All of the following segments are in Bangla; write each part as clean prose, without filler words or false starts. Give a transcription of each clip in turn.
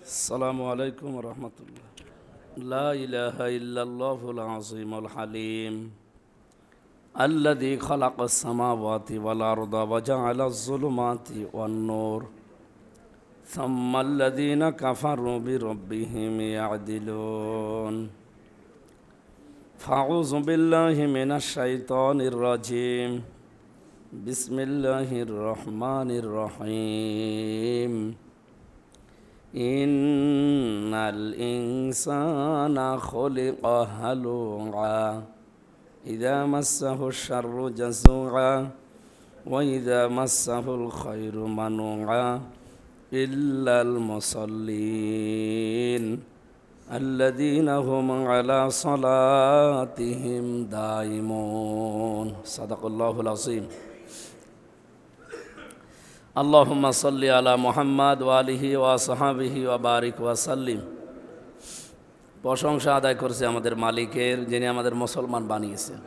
আসসালামু আলাইকুম রহমতুল্লাহ। লা ইলাহা ইল্লাল্লাহুল আযীমুল হালিম আল্লাযী খালাকাস সামাওয়াতি ওয়াল আরদা ওয়া জাআলাজ যুলুমাতি ওয়ান নূর সুম্মাল লাযীনা কাফারু বিরাব্বিহিম ইয়া'দিলুন। ফাউযু বিল্লাহি মিনাশ শাইতানির রাজীম। বিসমিল্লাহির রহমানির রহিম। ইন্নাল ইনসানা খুলিকা হালুআ ইযা মাসসাহুশ শাররু জাযুআ ওয়া ইযা মাসসাহুল খায়রু মানুআ ইল্লাল মুসাল্লিন আল্লাযীনা হুম আলা সালাতিহিম দাইমুন। সাদাকাল্লাহুল আযীম। আল্লাহুম্মা সাল্লি আলা মুহাম্মাদ ওয়া আলিহি ওয়া সাহবিহি ওয়া বারিক ওয়া সাল্লিম। প্রশংসা আদায় করছে আমাদের মালিকের, যিনি আমাদের মুসলমান বানিয়েছেন।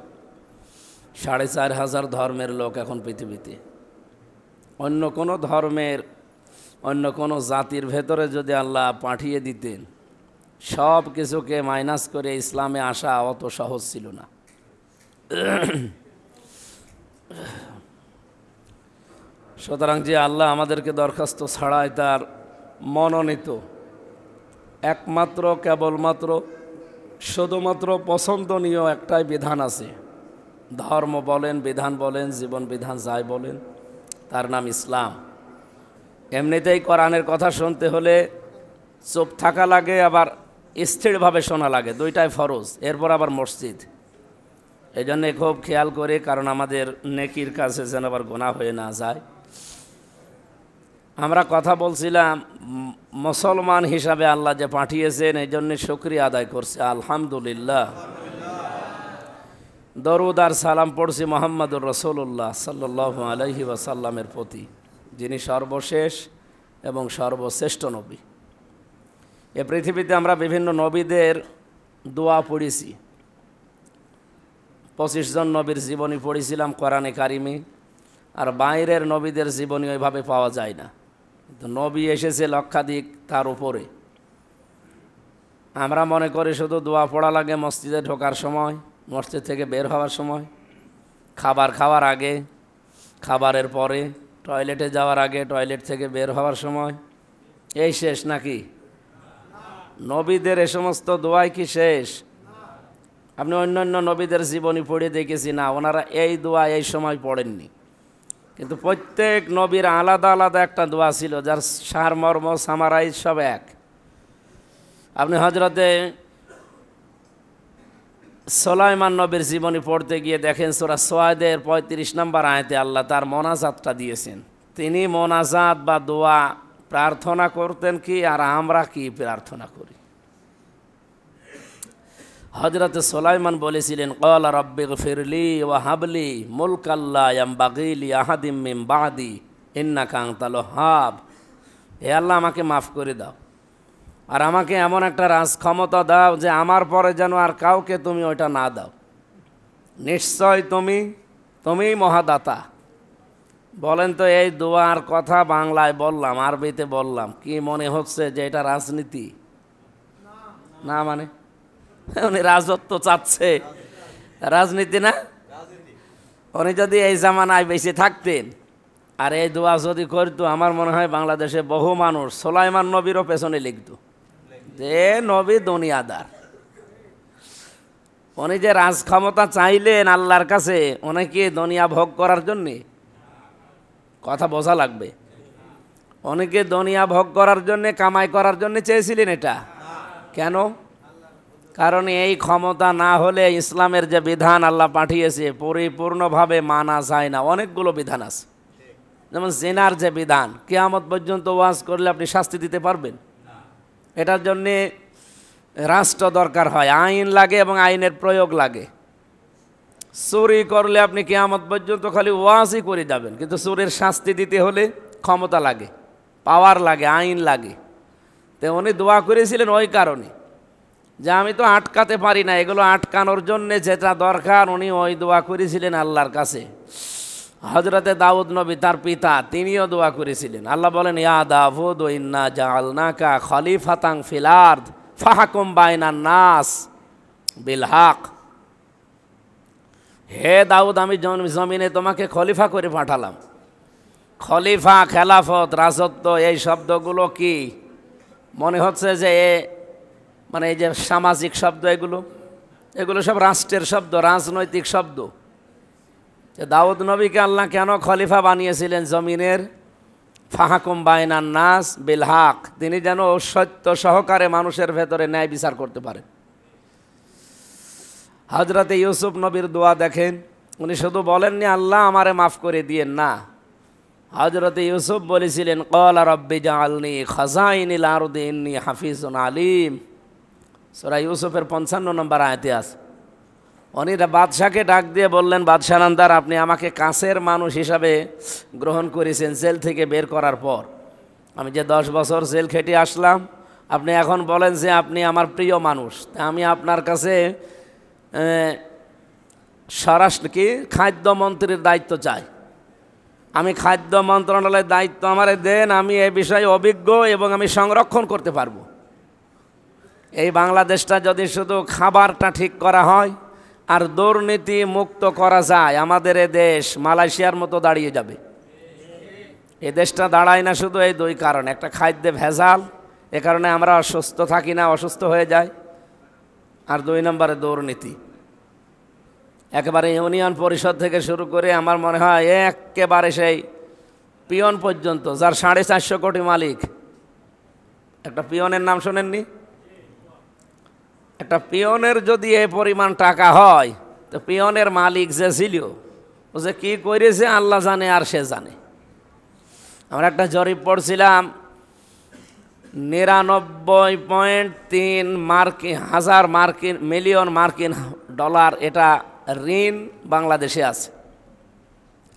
৪,৫০০ ধর্মের লোক এখন পৃথিবীতে। অন্য কোনো ধর্মের, অন্য কোনো জাতির ভেতরে যদি আল্লাহ পাঠিয়ে দিতেন, সব কিছুকে মাইনাস করে ইসলামে আসা অত সহজ ছিল না। সুতরাং যে আল্লাহ আমাদেরকে দরখাস্ত ছাড়াই তার মনোনীত একমাত্র, কেবলমাত্র, শুধুমাত্র পছন্দনীয় একটাই বিধান আছে। ধর্ম বলেন, বিধান বলেন, জীবন বিধান যাই বলেন, তার নাম ইসলাম। এমনিতেই কোরআনের কথা শুনতে হলে চুপ থাকা লাগে, আবার স্থিরভাবে শোনা লাগে, দুইটাই ফরজ। এরপর আবার মসজিদ। এই জন্যে খুব খেয়াল করে, কারণ আমাদের নেকির কাছে যেন আবার গুনাহ হয়ে না যায়। আমরা কথা বলছিলাম মুসলমান হিসাবে আল্লাহ যে পাঠিয়েছেন, এই জন্যে শুকরিয়া আদায় করছে, আলহামদুলিল্লাহ। দরুদ আর সালাম পড়ছি মুহাম্মদুর রাসূলুল্লাহ সাল্লাল্লাহু আলাইহি ওয়াসাল্লামের প্রতি, যিনি সর্বশেষ এবং সর্বশ্রেষ্ঠ নবী। এ পৃথিবীতে আমরা বিভিন্ন নবীদের দোয়া পড়েছি। 25 জন নবীর জীবনী পড়েছিলাম কোরআনে কারিমে। আর বাইরের নবীদের জীবনী ওইভাবে পাওয়া যায় না, কিন্তু নবী এসেছে লক্ষাধিক, তার উপরে। আমরা মনে করি শুধু দোয়া পড়া লাগে মসজিদে ঢোকার সময়, মসজিদ থেকে বের হওয়ার সময়, খাবার খাওয়ার আগে, খাবারের পরে, টয়লেটে যাওয়ার আগে, টয়লেট থেকে বের হওয়ার সময়, এই শেষ নাকি? নবীদের এ সমস্ত দোয়াই কি শেষ? আপনি অন্যান্য নবীদের জীবনী পড়ে দেখেছি না, ওনারা এই দোয়া এই সময় পড়েননি, কিন্তু প্রত্যেক নবীর আলাদা আলাদা একটা দোয়া ছিল, যার সারমর্ম, সামারাইজ সব এক। আপনি হযরতে সুলাইমান নবীর জীবনী পড়তে গিয়ে দেখেন সূরা সুয়াদের 35 নম্বর আয়াতে আল্লাহ তার মোনাজাতটা দিয়েছেন। তিনি মোনাজাত বা দোয়া প্রার্থনা করতেন কি, আর আমরা কি প্রার্থনা করি? হযরতে সুলাইমান বলেছিলেন, ক্বালা রাব্বিগফিরলি ওয়া হাবলি মুলকান লা ইয়ামবাগি লি আহাদিম মিন বাদি ইন্নাকা আনতাল ওয়াহ্হাব। হে আল্লাহ, আমাকে মাফ করে দাও, আর আমাকে এমন একটা রাজ ক্ষমতা দাও যে আমার পরে যেন আর কাউকে তুমি ওইটা না দাও। নিশ্চয় তুমি মহাদাতা। বলেন তো, এই দোয়ার কথা বাংলায় বললাম, আরবিতে বললাম, কি মনে হচ্ছে যে এটা রাজনীতি? না, মানে উনি রাজত্ব চাচ্ছে, রাজনীতি না। উনি যদি এই জামানায় বেঁচে থাকতেন আর এই দোয়া যদি করতো, আমার মনে হয় বাংলাদেশে বহু মানুষ সুলাইমান নবীরও পেছনে লিখত যে নবী দুনিয়াদার। উনি যে রাজ ক্ষমতা চাইলেন আল্লাহর কাছে, উনি কি দুনিয়া ভোগ করার জন্যে? কথা বোঝা লাগবে। অনেকে দুনিয়া ভোগ করার জন্যে, কামাই করার জন্যে চেয়েছিলেন এটা। কেন? কারণ এই ক্ষমতা না হলে ইসলামের যে বিধান আল্লাহ পাঠিয়েছে পরিপূর্ণভাবে মানা যায় না। অনেকগুলো বিধান আছে, যেমন জিনার যে বিধান, কিয়ামত পর্যন্ত ওয়াজ করলে আপনি শাস্তি দিতে পারবেন? এটার জন্যে রাষ্ট্র দরকার হয়, আইন লাগে এবং আইনের প্রয়োগ লাগে। চুরি করলে আপনি কিয়ামত পর্যন্ত খালি ওয়াজই করে যাবেন, কিন্তু চুরির শাস্তি দিতে হলে ক্ষমতা লাগে, পাওয়ার লাগে, আইন লাগে। তো উনি দোয়া করেছিলেন ওই কারণে যে আমি তো আটকাতে পারি না, এগুলো আটকানোর জন্যে যেটা দরকার উনি ওই দোয়া করেছিলেন আল্লাহর কাছে। হযরতে দাউদ নবী তার পিতা তিনিও দোয়া করেছিলেন। আল্লাহ বলেন, ইয়া দাউদ ইন্না জাআলনাকা খলিফাতান ফিল আরদ ফাহকুম বাইনান নাস বিল হক। হে দাউদ, আমি জমিনে তোমাকে খলিফা করে পাঠালাম। খলিফা, খেলাফত, রাজত্ব, এই শব্দগুলো কি মনে হচ্ছে যে মানে এই যে সামাজিক শব্দ, এগুলো সব রাষ্ট্রের শব্দ, রাজনৈতিক শব্দ। দাউদ নবীকে আল্লাহ কেন খলিফা বানিয়েছিলেন জমিনের? ফাহাকুম বাইনান নাস বিল হক, তিনি যেন সত্য সহকারে মানুষের ভেতরে ন্যায় বিচার করতে পারেন। হযরতে ইউসুফ নবীর দোয়া দেখেন, উনি শুধু বলেননি আল্লাহ আমারে মাফ করে দিয়েন না, হযরতে ইউসুফ বলেছিলেন ক্বালা রাব্বি জাআলনি খাযাইনিল আরদি ইন্নী হাফিজুন আলিম। সূরা ইউসুফের 55 নম্বর আয়াতে আছে। উনি বাদশাকে ডাক দিয়ে বললেন, বাদশাহ নান্দার, আপনি আমাকে কাছের মানুষ হিসাবে গ্রহণ করেছেন জেল থেকে বের করার পর। আমি যে 10 বছর জেল খেটে আসলাম, আপনি এখন বলেন যে আপনি আমার প্রিয় মানুষ। তা আমি আপনার কাছে খাদ্যমন্ত্রীর দায়িত্ব চাই। আমি খাদ্য মন্ত্রণালয়ের দায়িত্ব আমারে দেন, আমি এ বিষয়ে অভিজ্ঞ এবং আমি সংরক্ষণ করতে পারবো। এই বাংলাদেশটা যদি শুধু খাবারটা ঠিক করা হয় আর দুর্নীতি মুক্ত করা যায়, আমাদের এ দেশ মালয়েশিয়ার মতো দাঁড়িয়ে যাবে। এ দেশটা দাঁড়ায় না শুধু এই দুই কারণে, একটা খাদ্যে ভেজাল, এ কারণে আমরা অসুস্থ থাকি না, অসুস্থ হয়ে যায়, আর 2 নম্বরে দুর্নীতি। একেবারে ইউনিয়ন পরিষদ থেকে শুরু করে আমার মনে হয় একেবারে সেই পিয়ন পর্যন্ত, যার 450 কোটি মালিক। একটা পিয়নের নাম শোনেননি? একটা পিয়নের যদি এই পরিমাণ টাকা হয়, তো পিয়নের মালিক যে ছিল ও যে কী করেছে আল্লাহ জানে আর সে জানে। আমরা একটা জরিপ পড়ছিলাম, 99.3 মিলিয়ন মার্কিন ডলার এটা ঋণ বাংলাদেশে আছে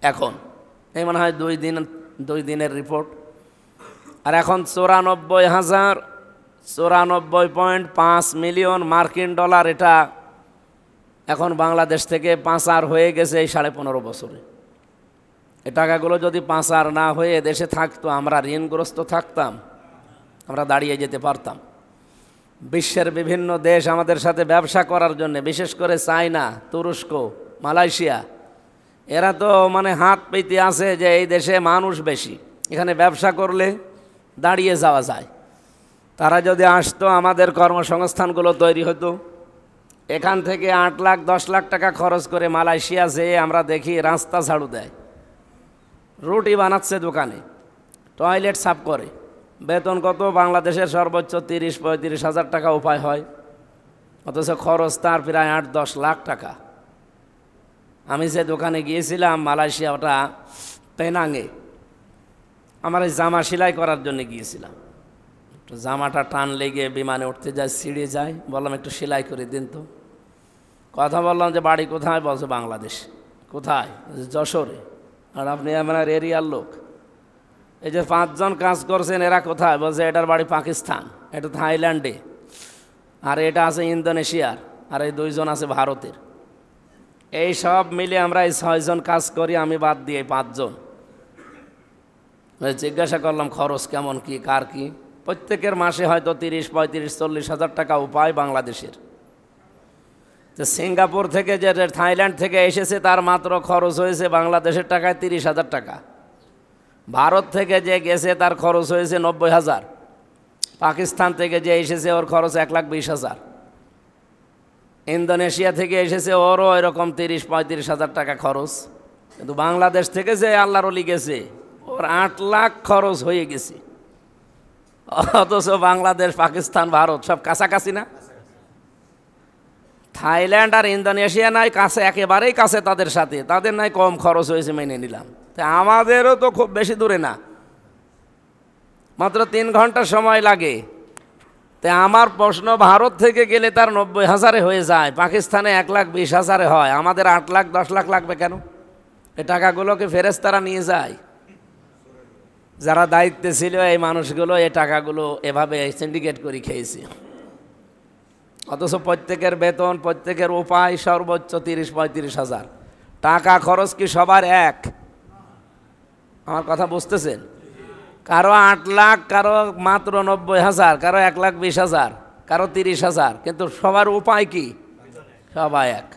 এখন। এই মনে হয় 2 দিনের রিপোর্ট। আর এখন 94.5 মিলিয়ন মার্কিন ডলার এটা এখন বাংলাদেশ থেকে পাচার হয়ে গেছে এই 15.5 বছরে। এই টাকাগুলো যদি পাচার না হয়ে দেশে থাকতো, আমরা ঋণগ্রস্ত থাকতাম, আমরা দাঁড়িয়ে যেতে পারতাম। বিশ্বের বিভিন্ন দেশ আমাদের সাথে ব্যবসা করার জন্য, বিশেষ করে চায়না, তুরস্ক, মালয়েশিয়া, এরা তো মানে হাত পেতে আছে যে এই দেশে মানুষ বেশি, এখানে ব্যবসা করলে দাঁড়িয়ে যাওয়া যায়। তারা যদি আসতো, আমাদের কর্মসংস্থানগুলো তৈরি হতো। এখান থেকে 8 লাখ 10 লাখ টাকা খরচ করে মালয়েশিয়া যেয়ে আমরা দেখি রাস্তা ঝাড়ু দেয়, রুটি বানাচ্ছে দোকানে, টয়লেট সাফ করে। বেতন কত? বাংলাদেশের সর্বোচ্চ 30-35 হাজার টাকা উপায় হয়, অথচ খরচ তার প্রায় 8-10 লাখ টাকা। আমি যে দোকানে গিয়েছিলাম মালয়েশিয়া, ওটা পেনাঙে, আমার এই জামা সেলাই করার জন্য গিয়েছিলাম। জামাটা টান লেগে বিমানে উঠতে যায়, ছিঁড়ে যায়, বললাম একটু সেলাই করে দিন তো। কথা বললাম যে বাড়ি কোথায়? বলছে বাংলাদেশ। কোথায়? যশোরে। আর আপনি আমার এরিয়ার লোক। এই যে 5 জন কাজ করছেন, এরা কোথায়? বলছে এটার বাড়ি পাকিস্তান, এটা থাইল্যান্ডে, আর এটা আছে ইন্দোনেশিয়ার, আর এই 2 জন আছে ভারতের। এই সব মিলে আমরা এই 6 জন কাজ করি, আমি বাদ দিয়ে 5 জন। জিজ্ঞাসা করলাম খরচ কেমন, কি কার কি? প্রত্যেকের মাসে হয়তো 30-35-40 হাজার টাকা উপায় বাংলাদেশের। তো সিঙ্গাপুর থেকে যে থাইল্যান্ড থেকে এসেছে, তার মাত্র খরচ হয়েছে বাংলাদেশের টাকায় 30 হাজার টাকা। ভারত থেকে যে গেছে তার খরচ হয়েছে 90 হাজার। পাকিস্তান থেকে যে এসেছে ওর খরচ 1,20,000। ইন্দোনেশিয়া থেকে এসেছে, ওরও এরকম 30-35 হাজার টাকা খরচ। কিন্তু বাংলাদেশ থেকে যে আল্লাহর ওলি গেছে, ওর 8 লাখ খরচ হয়ে গেছে। অথচ বাংলাদেশ, পাকিস্তান, ভারত সব কাছাকাছি না? থাইল্যান্ড আর ইন্দোনেশিয়া নাই কাছে, একেবারেই কাছে তাদের সাথে, তাদের নাই কম খরচ হয়েছে, মেনে নিলাম। তা আমাদেরও তো খুব বেশি দূরে না, মাত্র 3 ঘন্টা সময় লাগে। তা আমার প্রশ্ন, ভারত থেকে গেলে তার 90 হাজারে হয়ে যায়, পাকিস্তানে 1,20,000 হয়, আমাদের 8 লাখ 10 লাখ লাগবে কেন? এই টাকাগুলোকে ফেরেশতারা নিয়ে যায়। যারা দায়িত্বে ছিল এই মানুষগুলো এই টাকাগুলো এভাবে সিন্ডিকেট করে খেয়েছে। অথচ প্রত্যেকের বেতন, প্রত্যেকের উপায় সর্বোচ্চ 30-35 হাজার টাকা। খরচ কি সবার এক? আমার কথা বুঝতেছেন? কারো 8 লাখ, কারো মাত্র 90,000, কারো 1,20,000, কারো 30,000, কিন্তু সবার উপায় কি? সবাই এক।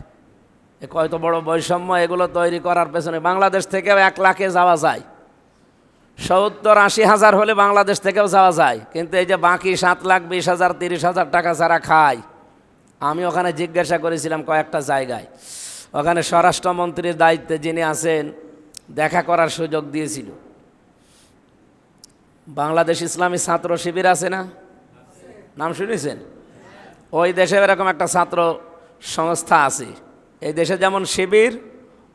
কত বড় বৈষম্য! এগুলো তৈরি করার পেছনে বাংলাদেশ থেকেও 1 লাখে যাওয়া যায়, 70-80 হাজার হলে বাংলাদেশ থেকেও যাওয়া যায়, কিন্তু এই যে বাকি 7,20,000, 30,000 টাকা যারা খায়, আমি ওখানে জিজ্ঞাসা করেছিলাম কয়েকটা জায়গায়, ওখানে স্বরাষ্ট্রমন্ত্রীর দায়িত্বে যিনি আছেন দেখা করার সুযোগ দিয়েছিল। বাংলাদেশ ইসলামী ছাত্র শিবির আছে না, নাম শুনেছেন? ওই দেশে এরকম একটা ছাত্র সংস্থা আছে। এই দেশে যেমন শিবির,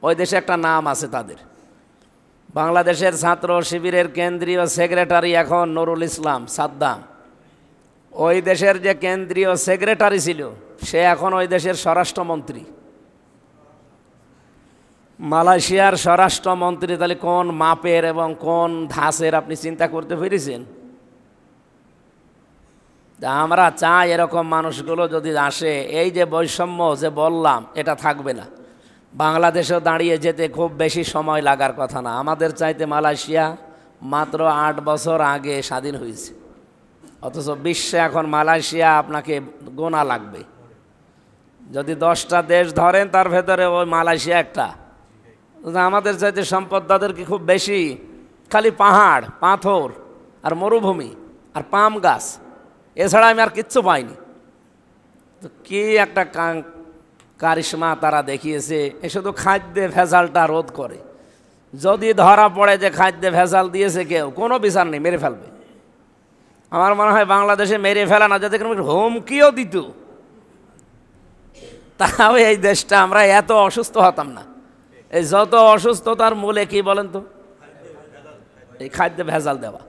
ওই দেশে একটা নাম আছে তাদের। বাংলাদেশের ছাত্র শিবিরের কেন্দ্রীয় সেক্রেটারি এখন নুরুল ইসলাম সাদ্দাম। ওই দেশের যে কেন্দ্রীয় সেক্রেটারি ছিল, সে এখন ওই দেশের স্বরাষ্ট্রমন্ত্রী। মালয়েশিয়ার স্বরাষ্ট্রমন্ত্রী তাহলে কোন মাপের এবং কোন ধাঁচের আপনি চিন্তা করতে পেরেছেন? আমরা চাই এরকম মানুষগুলো যদি আসে, এই যে বৈষম্য যে বললাম, এটা থাকবে না। বাংলাদেশেও দাঁড়িয়ে যেতে খুব বেশি সময় লাগার কথা না। আমাদের চাইতে মালয়েশিয়া মাত্র 8 বছর আগে স্বাধীন হয়েছে, অথচ বিশ্বে এখন মালয়েশিয়া আপনাকে গোনা লাগবে। যদি 10টা দেশ ধরেন, তার ভেতরে ওই মালয়েশিয়া একটা। আমাদের চাইতে সম্পদ তাদের কি খুব বেশি? খালি পাহাড়, পাথর আর মরুভূমি আর পাম গাছ, এছাড়া আমি আর কিচ্ছু পাইনি। তো কি একটা কারিশমা তারা দেখিয়েছে। এ শুধু খাদ্যে ভেজালটা রোধ করে। যদি ধরা পড়ে যে খাদ্যে ভেজাল দিয়েছে কেউ, কোনো বিচার নেই, মেরে ফেলবে। আমার মনে হয় বাংলাদেশে মেরে ফেলা না, যাতে কোনো হুমকিও দিত, তাও এই দেশটা আমরা এত অসুস্থ হতাম না। এই যত অসুস্থতার মূলে কি বলেন তো? এই খাদ্যে ভেজাল দেওয়া।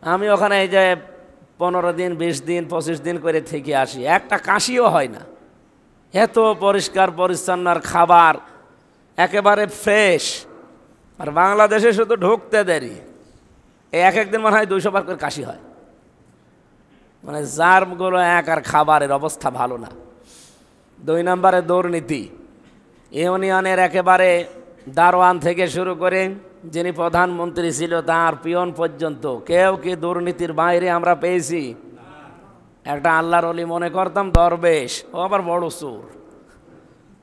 আমি ওখানে এই যে 15 দিন, 20 দিন, 25 দিন করে থেকে আসি, একটা কাশিও হয় না। এত পরিষ্কার পরিচ্ছন্ন খাবার, একেবারে ফ্রেশ। আর বাংলাদেশে শুধু ঢুকতে দেরি, এই এক দিন মনে হয় 200 বার করে কাশি হয়। মানে জার্মগুলো এক, আর খাবারের অবস্থা ভালো না। 2 নম্বরে দুর্নীতি। ইউনিয়নের একেবারে দারোয়ান থেকে শুরু করে যিনি প্রধানমন্ত্রী ছিল, তার পিয়ন পর্যন্ত কেউ কি দুর্নীতির বাইরে আমরা পেয়েছি? একটা আল্লাহর ওলি মনে করতাম দরবেশ, ও আবার বড় চোর।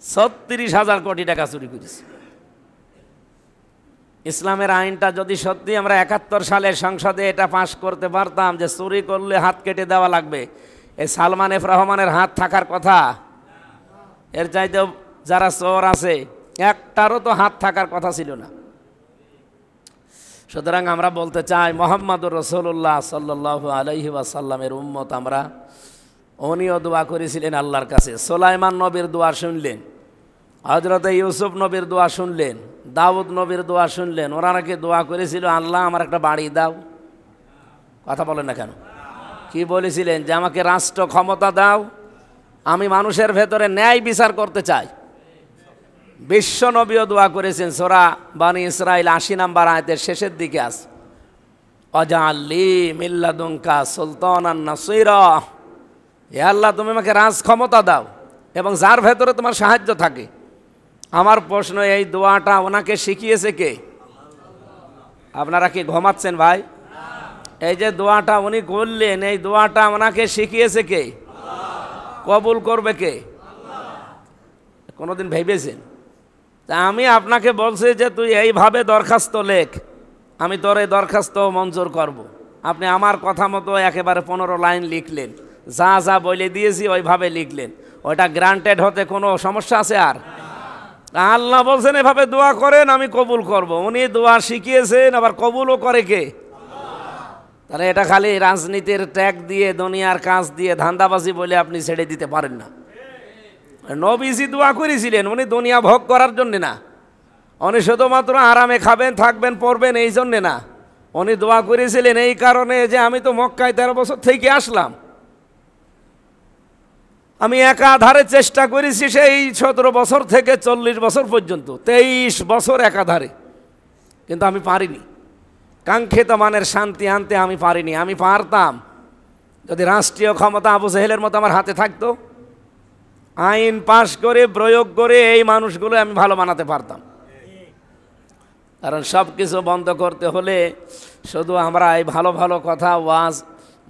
36,000 কোটি টাকা চুরি করেছে। ইসলামের আইনটা যদি সত্যি আমরা 71 সালে সংসদে এটা পাশ করতে পারতাম যে চুরি করলে হাত কেটে দেওয়া লাগবে, এই সালমান এফ রহমানের হাত থাকার কথা। এর চাইতেও যারা চোর আছে, একটারও তো হাত থাকার কথা ছিল না। সুতরাং আমরা বলতে চাই, মুহাম্মদুর রাসূলুল্লাহ সাল্লাল্লাহু আলাইহি ওয়াসাল্লামের উম্মত আমরা। উনিও দোয়া করেছিলেন আল্লাহর কাছে। সুলাইমান নবীর দোয়া শুনলেন, হযরত ইউসুফ নবীর দোয়া শুনলেন, দাউদ নবীর দোয়া শুনলেন। ওরা নাকি দোয়া করেছিল, আল্লাহ আমার একটা বাড়ি দাও। কথা বলেন না কেন? কি বলেছিলেন? যে আমাকে রাষ্ট্র ক্ষমতা দাও, আমি মানুষের ভেতরে ন্যায় বিচার করতে চাই। বিশ্ব নবীও দোয়া করেছেন। সূরা বানী ইসরাইল 80 নম্বর আয়াতের শেষের দিকে আছে, ওয়াজআললি মিন লাদুনকা সুলতানান নাসীরা। হে আল্লাহ, তুমি আমাকে রাজ ক্ষমতা দাও এবং যার ভেতরে তোমার সাহায্য থাকে। আমার প্রশ্ন, এই দোয়াটা ওনাকে শিখিয়েছে কে? আপনারা কি ঘুমাচ্ছেন ভাই? এই যে দোয়াটা উনি করলেন, এই দোয়াটা ওনাকে শিখিয়েছে কে? কবুল করবে কে? কোনোদিন ভেবেছেন? তা আমি আপনাকে বলছি যে তুই এইভাবে দরখাস্ত লেখ, আমি তোর এই দরখাস্ত মঞ্জুর করব। আপনি আমার কথা মতো একেবারে 15 লাইন লিখলেন, যা যা বলে দিয়েছি ওইভাবে লিখলেন। ওইটা গ্রান্টেড হতে কোনো সমস্যা আছে? আর আল্লাহ বলছেন এভাবে দোয়া করেন, আমি কবুল করব। উনি দোয়া শিখিয়েছেন, আবার কবুলও করে কে? তাহলে এটা খালি রাজনীতির ট্যাগ দিয়ে, দুনিয়ার কাজ দিয়ে, ধান্দাবাজি বলে আপনি ছেড়ে দিতে পারেন না। নবীজি দোয়া করেছিলেন, উনি দুনিয়া ভোগ করার জন্যে না, উনি শুধুমাত্র আরামে খাবেন, থাকবেন, পড়বেন, এই জন্যে না। উনি দোয়া করেছিলেন এই কারণে যে আমি তো মক্কায় 13 বছর থেকে আসলাম, আমি একাধারে চেষ্টা করেছি সেই 17 বছর থেকে 40 বছর পর্যন্ত, 23 বছর একাধারে, কিন্তু আমি পারিনি। কাঙ্ক্ষিত মানের শান্তি আনতে আমি পারিনি। আমি পারতাম যদি রাষ্ট্রীয় ক্ষমতা আবু জেহেলের মতো আমার হাতে থাকতো, আইন পাশ করে প্রয়োগ করে এই মানুষগুলো আমি ভালো বানাতে পারতাম। কারণ সব কিছু বন্ধ করতে হলে শুধু আমরা এই ভালো ভালো কথা ওয়াজ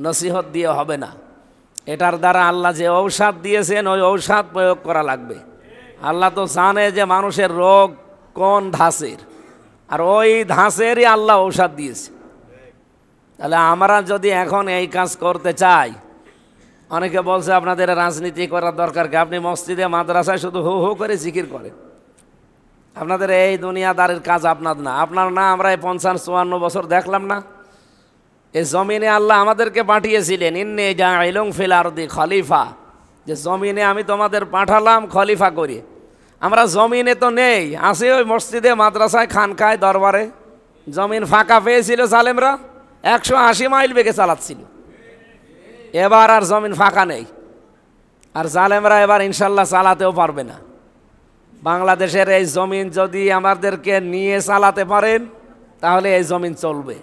নসিহত দিয়ে হবে না, এটার দ্বারা আল্লাহ যে ঔষধ দিয়েছেন ওই ঔষধ প্রয়োগ করা লাগবে। আল্লাহ তো জানে যে মানুষের রোগ কোন ধাঁচের, আর ওই ধাঁচেরই আল্লাহ ঔষধ দিয়েছে। তাহলে আমরা যদি এখন এই কাজ করতে চাই, অনেকে বলছে আপনাদের রাজনীতি করার দরকার কি, আপনি মসজিদে মাদ্রাসায় শুধু হু হু করে জিকির করেন, আপনাদের এই দুনিয়াদারের কাজ আপনার না, আপনার না। আমরা এই ৫০-৫৪ বছর দেখলাম না, এই জমিনে আল্লাহ আমাদেরকে পাঠিয়েছিলেন, ইন্নী জাইলুন ফিল আরদি খলিফা, যে জমিনে আমি তোমাদের পাঠালাম খলিফা করে। আমরা জমিনে তো নেই, আসি ওই মসজিদে মাদ্রাসায় খানকায় দরবারে। জমিন ফাঁকা পেয়েছিল জালেমরা, ১৮০ মাইল বেগে চালাচ্ছিল। এবার আর জমিন ফাঁকা নেই, আর জালেমরা এবার ইনশাল্লাহ চালাতেও পারবে না। বাংলাদেশের এই জমিন যদি আমাদেরকে নিয়ে চালাতে পারেন তাহলে এই জমিন চলবে।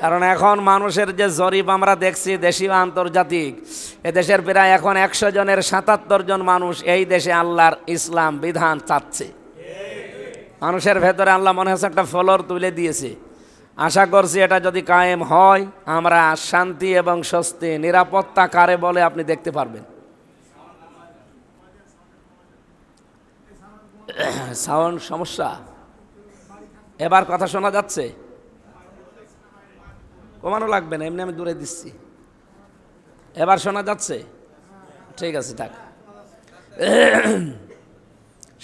কারণ এখন মানুষের যে জরিপ আমরা দেখছি দেশীয় আন্তর্জাতিক, এদেশের প্রায় এখন ১০০ জনের ৭৭ জন মানুষ এই দেশে আল্লাহর ইসলাম বিধান চাচ্ছে। মানুষের ভেতরে আল্লাহ মনে হচ্ছে একটা ফ্লোর তুলে দিয়েছে। আশা করছি এটা যদি কায়েম হয়, আমরা শান্তি এবং স্বস্তি নিরাপত্তা কারে বলে আপনি দেখতে পারবেন। সাউন্ড সমস্যা, এবার কথা শোনা যাচ্ছে? কমানো লাগবে না, এমনি আমি দূরে দিচ্ছি। এবার শোনা যাচ্ছে? ঠিক আছে, থাক।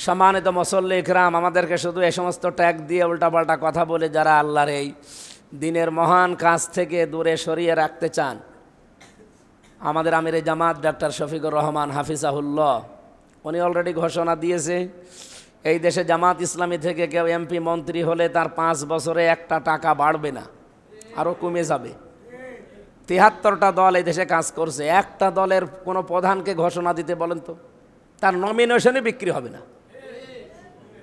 সম্মানিত মুসল্লি ইকরাম, আমাদেরকে শুধু এই সমস্ত ট্যাগ দিয়ে উল্টাপাল্টা কথা বলে যারা আল্লাহর এই দিনের মহান কাজ থেকে দূরে সরিয়ে রাখতে চান, আমাদের আমিরে জামাত ডাক্তার শফিকুর রহমান হাফিজাহুল্লাহ, উনি অলরেডি ঘোষণা দিয়েছে এই দেশে জামাত ইসলামী থেকে কেউ এমপি মন্ত্রী হলে তার 5 বছরে একটা টাকা বাড়বে না, আরও কমে যাবে। ৭৩টা দল এই দেশে কাজ করছে, একটা দলের কোনো প্রধানকে ঘোষণা দিতে বলেন তো, তার নমিনেশনই বিক্রি হবে না।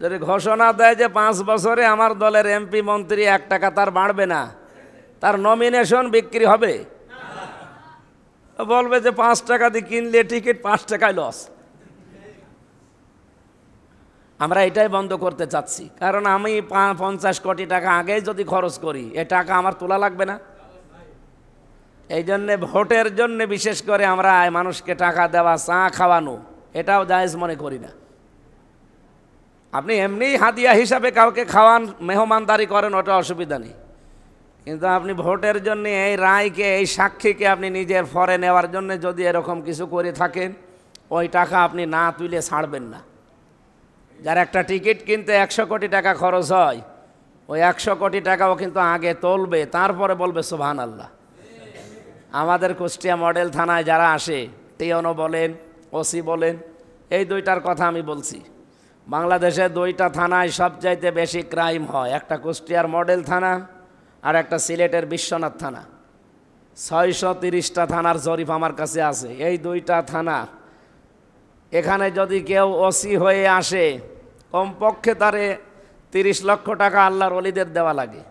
যদি ঘোষণা দেয় যে 5 বছরে আমার দলের এমপি মন্ত্রী 1 টাকা তার বাড়বে না, তার নমিনেশন বিক্রি হবে? বলবে যে 5 টাকা দিয়ে কিনলে টিকিট 5 টাকায় লস। আমরা এটাই বন্ধ করতে চাচ্ছি, কারণ আমি 50 কোটি টাকা আগেই যদি খরচ করি, এ টাকা আমার তোলা লাগবে না। এই জন্যে ভোটের জন্য বিশেষ করে আমরা মানুষকে টাকা দেওয়া, চা খাওয়ানো, এটাও জায়েজ মনে করি না। আপনি এমনি হাদিয়া হিসাবে কাউকে খাওয়ান, মেহমানদারি করেন, ওটা অসুবিধা নেই, কিন্তু আপনি ভোটের জন্য এই রায়কে, এই সাক্ষীকে আপনি নিজের ফরে নেওয়ার জন্য যদি এরকম কিছু করে থাকেন, ওই টাকা আপনি না তুলে ছাড়বেন না। যার একটা টিকিট কিনতে 100 কোটি টাকা খরচ হয়, ওই 100 কোটি টাকাও কিন্তু আগে তুলবে, তারপরে বলবে সুবহানাল্লাহ। আমাদের কুষ্টিয়া মডেল থানায় যারা আসে, টিওনো বলেন, ওসি বলেন, এই 2টার কথা আমি বলছি। বাংলাদেশে 2টা থানায় সবচাইতে বেশি ক্রাইম হয়, একটা কুষ্টিয়ার মডেল থানা আর একটা সিলেটের বিশ্বনাথ থানা। 630টা থানার জরিপ আমার কাছে আছে। এই 2টা থানা, এখানে যদি কেউ ওসি হয়ে আসে, কমপক্ষে তারে 30 লক্ষ টাকা আল্লাহর ওলিদের দেওয়া লাগে,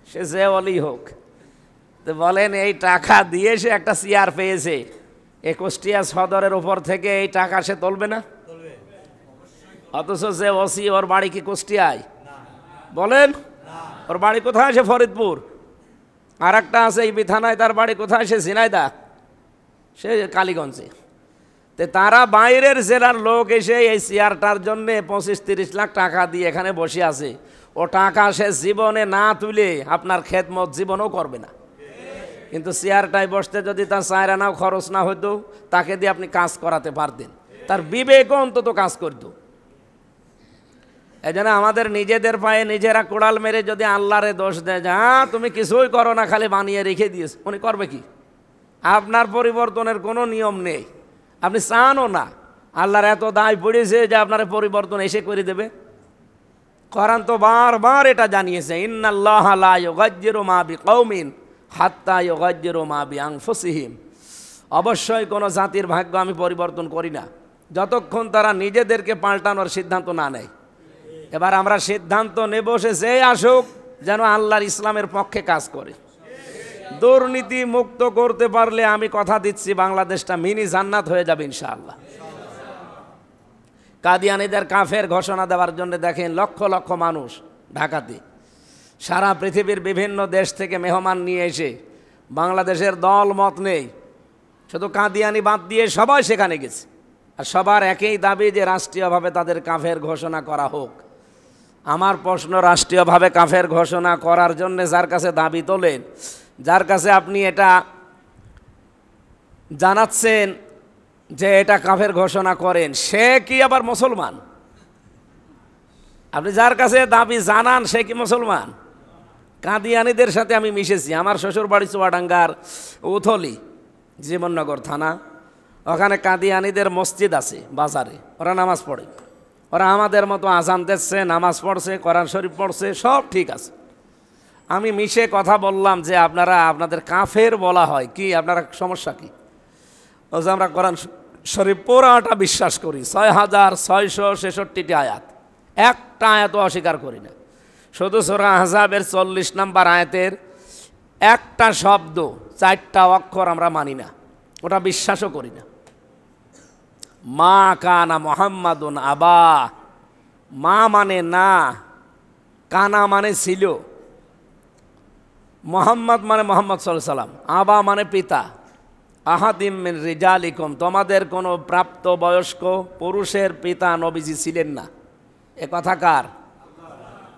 সে যে ওলি হোক। তো বলেন, এই টাকা দিয়ে সে একটা চেয়ার পেয়েছে, এই কুষ্টিয়া সদরের উপর থেকে এই টাকা সে তুলবে না? অথচ যে ওসি, ওর বাড়ি কি কুষ্টিয়ায়? বলেন, ওর বাড়ি কোথায়? সে ফরিদপুর। আর একটা আছে এই থানায়, তার বাড়ি কোথায়? সে ঝিনাইদহ, সে কালীগঞ্জে। তো তারা বাইরের জেলার লোক এসে এই চেয়ারটার জন্যে 25-30 লাখ টাকা দিয়ে এখানে বসে আছে। ও টাকা সে জীবনে না তুলে আপনার খেদমত জীবনও করবে না। কিন্তু চেয়ারটায় বসতে যদি তার 4 আনাও খরচ না হতো, তাকে দিয়ে আপনি কাজ করাতে পারতেন, তার বিবেকও অন্তত কাজ করত। এই জন্য আমাদের নিজেদের পায়ে নিজেরা কোড়াল মেরে যদি আল্লাহরে দোষ দেয় যে হ্যাঁ তুমি কিছুই করো না, খালি বানিয়ে রেখে দিয়েছ, উনি করবে কি? আপনার পরিবর্তনের কোনো নিয়ম নেই, আপনি চানও না। আল্লাহর এত দায় পড়েছে যে আপনার পরিবর্তন এসে করে দেবে। কোরআন তো বারবার এটা জানিয়েছে, ইন্নাল্লাহা লা ইউগায়্যিরু মা বিকওমিন হাত্তা ইউগায়্যিরু মা বিআনফুসিহিম। অবশ্যই কোনো জাতির ভাগ্য আমি পরিবর্তন করি না যতক্ষণ তারা নিজেদেরকে পাল্টানোর সিদ্ধান্ত না নেয়। এবার আমরা সিদ্ধান্ত নেব, সে যে আসুক যেন আল্লাহর ইসলামের পক্ষে কাজ করে। দুর্নীতি মুক্ত করতে পারলে আমি কথা দিচ্ছি বাংলাদেশটা মিনি জান্নাত হয়ে যাবে ইনশাআল্লাহ। কাদিয়ানীদের কাফের ঘোষণা দেওয়ার জন্য দেখেন লক্ষ লক্ষ মানুষ ঢাকাতে। সারা পৃথিবীর বিভিন্ন দেশ থেকে মেহমান নিয়ে এসে, বাংলাদেশের দল মত নেই, শুধু কাদিয়ানি বাদ দিয়ে সবাই সেখানে গেছে। আর সবার একই দাবি যে রাষ্ট্রীয়ভাবে তাদের কাফের ঘোষণা করা হোক। আমার প্রশ্ন, রাষ্ট্রীয়ভাবে কাফের ঘোষণা করার জন্য যার কাছে দাবি তোলেন, যার কাছে আপনি এটা জানাচ্ছেন যে এটা কাফের ঘোষণা করেন, সে কি আবার মুসলমান? আপনি যার কাছে দাবি জানান সে কি মুসলমান? কাদিয়ানিদের সাথে আমি মিশেছি। আমার শ্বশুর বাড়ি চুয়াডাঙ্গার উথলি, জীবননগর থানা। ওখানে কাদিয়ানিদের মসজিদ আছে বাজারে, ওরা নামাজ পড়ে। ওরা আমাদের মতো আজান দিচ্ছে, নামাজ পড়ছে, কোরআন শরীফ পড়ছে, সব ঠিক আছে। আমি মিশে কথা বললাম যে আপনাদের কাফের বলা হয় কি, আপনারা সমস্যা কি? ও যে আমরা কোরআন শরীফ পুরাটা বিশ্বাস করি, 6666টি আয়াত, একটা আয়াতও অস্বীকার করি না। শুধু সূরা আহজাবের 40 নম্বর আয়াতের একটা শব্দ, 4টা অক্ষর আমরা মানি না, ওটা বিশ্বাসও করি না। মা কানা মুহাম্মাদুন আবা, মা মানে না, কানা মানে ছিল, মুহাম্মদ মানে মুহাম্মদ সাল্লাল্লাহু আলাইহি সাল্লাম, আবা মানে পিতা, আহাদিম মিন রিজালিকুম, তোমাদের কোনো প্রাপ্তবয়স্ক পুরুষের পিতা নবীজি ছিলেন না। এ কথা কার?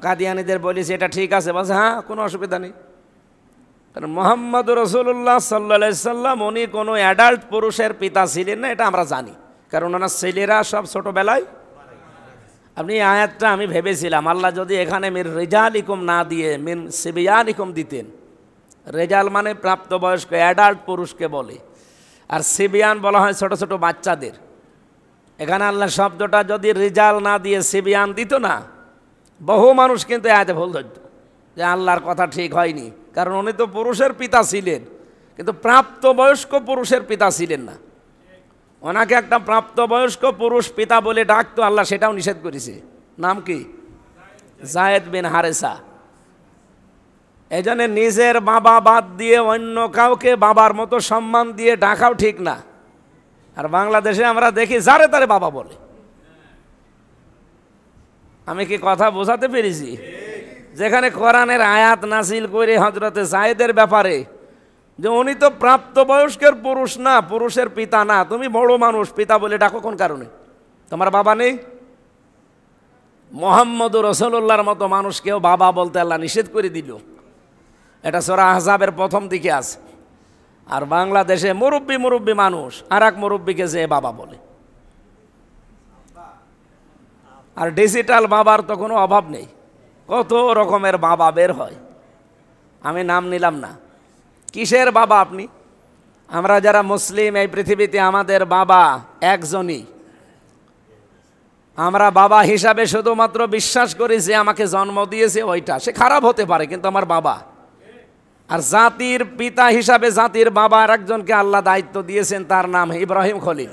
কাদিয়ানীদের বলেছে এটা ঠিক আছে, বলছে হ্যাঁ কোনো অসুবিধা নেই, কারণ মুহাম্মদ রাসূলুল্লাহ সাল্লাল্লাহু আলাইহি সাল্লাম উনি কোনো অ্যাডাল্ট পুরুষের পিতা ছিলেন না, এটা আমরা জানি, কারণ ওনার ছেলেরা সব ছোটোবেলায়। আপনি আয়াতটা আমি ভেবেছিলাম আল্লাহ যদি এখানে মিন রিজালিকুম না দিয়ে মিন সিবিয়ানিকুম দিতেন। রেজাল মানে প্রাপ্তবয়স্ক অ্যাডাল্ট পুরুষকে বলে, আর সিবিয়ান বলা হয় ছোট ছোট বাচ্চাদের। এখানে আল্লাহ শব্দটা যদি রিজাল না দিয়ে সিবিয়ান দিত না, বহু মানুষ কিন্তু আয়াতে ভুল ধরত যে আল্লাহর কথা ঠিক হয়নি, কারণ উনি তো পুরুষের পিতা ছিলেন, কিন্তু প্রাপ্তবয়স্ক পুরুষের পিতা ছিলেন না। ওনাকে একটা প্রাপ্তবয়স্ক পুরুষ পিতা বলে ডাকতো আল্লাহ, সেটাও নিষেধ করেছে। নাম কি? যায়েদ বিন হারেসা। এই জন্য নিজের বাবা বাদ দিয়ে অন্য কাউকে বাবার মতো সম্মান দিয়ে ডাকাও ঠিক না। আর বাংলাদেশে আমরা দেখি যারে তারে বাবা বলে। আমি কি কথা বোঝাতে পেরেছি? যেখানে কোরআনের আয়াত নাজিল করে হযরতে যায়েদের ব্যাপারে যে উনি তো প্রাপ্তবয়স্কের পুরুষ না, পুরুষের পিতা না, তুমি বড় মানুষ, পিতা বলে ডাকো কোন কারণে? তোমার বাবা নেই? মুহাম্মদুর রাসূলুল্লাহর মতো মানুষকেও বাবা বলতে আল্লাহ নিষেধ করে দিল। এটা সূরা আহজাবের প্রথম দিকে আছে। আর বাংলাদেশে মুরব্বী মানুষ আর এক মুরব্বীকে যে বাবা বলে। আর ডিজিটাল বাবার তো কোনো অভাব নেই, কত রকমের বাবা বের হয়, আমি নাম নিলাম না। কিসের বাবা আপনি? আমরা যারা মুসলিম এই পৃথিবীতে আমাদের বাবা একজনই। আমরা বাবা হিসাবে শুধুমাত্র বিশ্বাস করি যে আমাকে জন্ম দিয়েছে ওইটা, সে খারাপ হতে পারে কিন্তু আমার বাবা। আর জাতির পিতা হিসাবে জাতির বাবা আর একজনকে আল্লাহ দায়িত্ব দিয়েছেন, তার নাম ইব্রাহিম খলিল।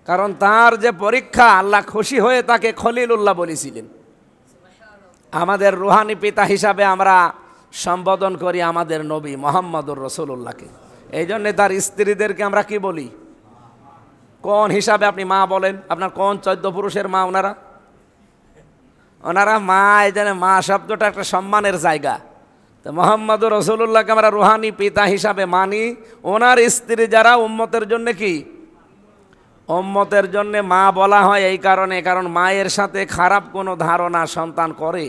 কারণ তার যে পরীক্ষা, আল্লাহ খুশি হয়ে তাকে খলিলুল্লাহ বলেছিলেন। আমাদের রুহানি পিতা হিসাবে আমরা সম্বোধন করি আমাদের নবী মুহাম্মদুর রাসূলুল্লাহকে। এই জন্যে তার স্ত্রীদেরকে আমরা কি বলি? কোন হিসাবে আপনি মা বলেন? আপনার কোন 14 পুরুষের মা ওনারা মা? এই জন্য মা শব্দটা একটা সম্মানের জায়গা। তো মুহাম্মদুর রাসূলুল্লাহকে আমরা রুহানি পিতা হিসাবে মানি। ওনার স্ত্রী যারা উম্মতের জন্য কি? উম্মতের জন্য মা বলা হয় এই কারণে, কারণ মায়ের সাথে খারাপ কোনো ধারণা সন্তান করে।